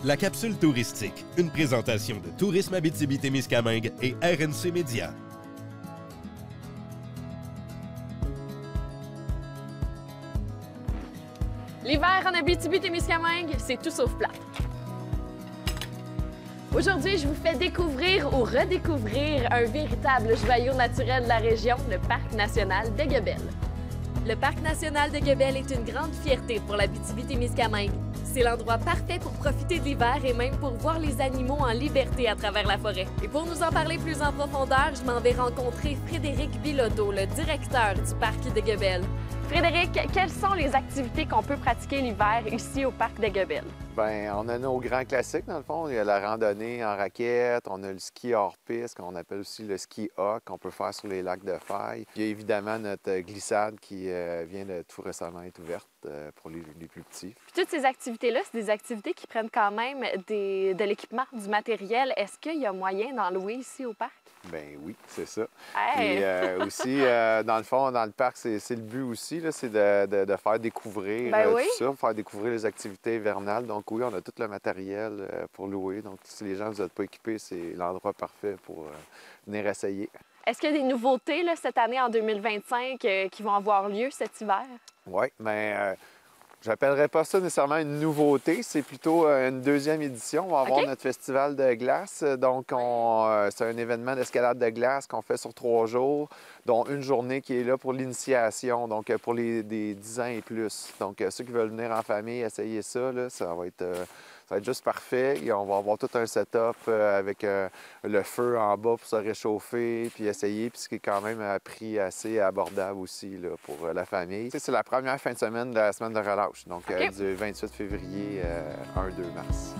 La capsule touristique, une présentation de Tourisme Abitibi-Témiscamingue et RNC Média. L'hiver en Abitibi-Témiscamingue, c'est tout sauf plat. Aujourd'hui, je vous fais découvrir ou redécouvrir un véritable joyau naturel de la région, le Parc national de Guebel. Le Parc national de Guebel est une grande fierté pour l'Abitibi-Témiscamingue. C'est l'endroit parfait pour profiter de l'hiver et même pour voir les animaux en liberté à travers la forêt. Et pour nous en parler plus en profondeur, je m'en vais rencontrer Frédéric Bilodeau, le directeur du Parc de Guebel. Frédéric, quelles sont les activités qu'on peut pratiquer l'hiver ici au Parc de Guebel? Bien, on a nos grands classiques, dans le fond. Il y a la randonnée en raquette, on a le ski hors-piste, qu'on appelle aussi le ski hawk, qu'on peut faire sur les lacs de Faille. Puis il y a évidemment notre glissade qui vient de tout récemment être ouverte pour les plus petits. Puis toutes ces activités-là, c'est des activités qui prennent quand même de l'équipement, du matériel. Est-ce qu'il y a moyen d'en louer ici au parc? Bien oui, c'est ça. Hey! Et aussi, dans le fond, dans le parc, c'est le but aussi, c'est de faire découvrir oui. tout ça, faire découvrir les activités hivernales. Donc oui, on a tout le matériel pour louer. Donc si les gens ne vous êtes pas équipés, c'est l'endroit parfait pour venir essayer. Est-ce qu'il y a des nouveautés là, cette année, en 2025, qui vont avoir lieu cet hiver? Oui, mais j'appellerais pas ça nécessairement une nouveauté, c'est plutôt une deuxième édition. On va avoir notre festival de glace. Donc, c'est un événement d'escalade de glace qu'on fait sur 3 jours, dont une journée qui est là pour l'initiation, donc pour des 10 ans et plus. Donc, ceux qui veulent venir en famille, essayer ça, là, ça va être juste parfait. Et on va avoir tout un setup avec le feu en bas pour se réchauffer, puis essayer, puis ce qui est quand même à prix assez abordable aussi là, pour la famille. C'est la première fin de semaine de la semaine de relâche, donc du 28 février 1-2 mars.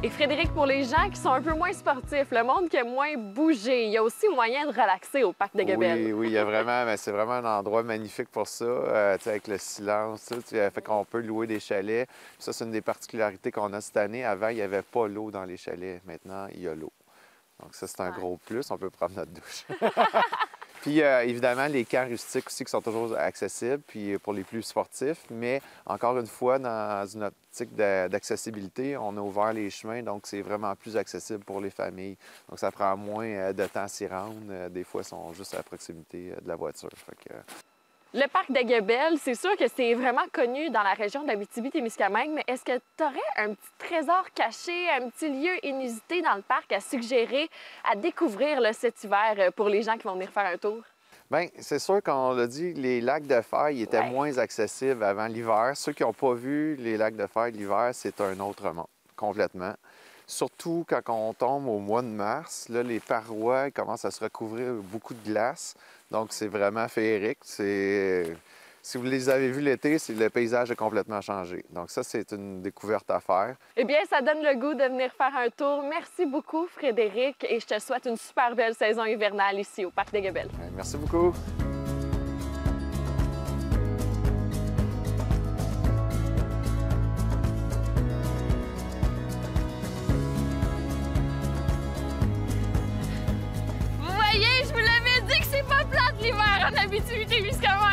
Et Frédéric, pour les gens qui sont un peu moins sportifs, le monde qui aime moins bouger, il y a aussi moyen de relaxer au Parc de Guebel. Oui, il y a vraiment, mais c'est vraiment un endroit magnifique pour ça, avec le silence, fait qu'on peut louer des chalets. Ça, c'est une des particularités qu'on a cette année. Avant, il n'y avait pas l'eau dans les chalets. Maintenant, il y a l'eau. Donc ça, c'est un gros plus. On peut prendre notre douche. Puis, évidemment, les camps rustiques aussi qui sont toujours accessibles, puis pour les plus sportifs. Mais, encore une fois, dans une optique d'accessibilité, on a ouvert les chemins, donc c'est vraiment plus accessible pour les familles. Donc, ça prend moins de temps à s'y rendre. Des fois, ils sont juste à la proximité de la voiture. Le Parc de Guebel, c'est sûr que c'est vraiment connu dans la région de l'Abitibi-Témiscamingue, mais est-ce que tu aurais un petit trésor caché, un petit lieu inusité dans le parc à suggérer, à découvrir là, cet hiver pour les gens qui vont venir faire un tour? Bien, c'est sûr qu'on l'a dit, les lacs de Faille étaient moins accessibles avant l'hiver. Ceux qui n'ont pas vu les lacs de Faille l'hiver, c'est un autre monde, complètement. Surtout quand on tombe au mois de mars, là, les parois commencent à se recouvrir beaucoup de glace. Donc, c'est vraiment féerique. Si vous les avez vus l'été, le paysage a complètement changé. Donc, ça, c'est une découverte à faire. Eh bien, ça donne le goût de venir faire un tour. Merci beaucoup, Frédéric, et je te souhaite une super belle saison hivernale ici au Parc de Guebel. Merci beaucoup. Vous voyez, je vous l'avais dit que c'est pas plate l'hiver en Abitibi-Témiscamingue!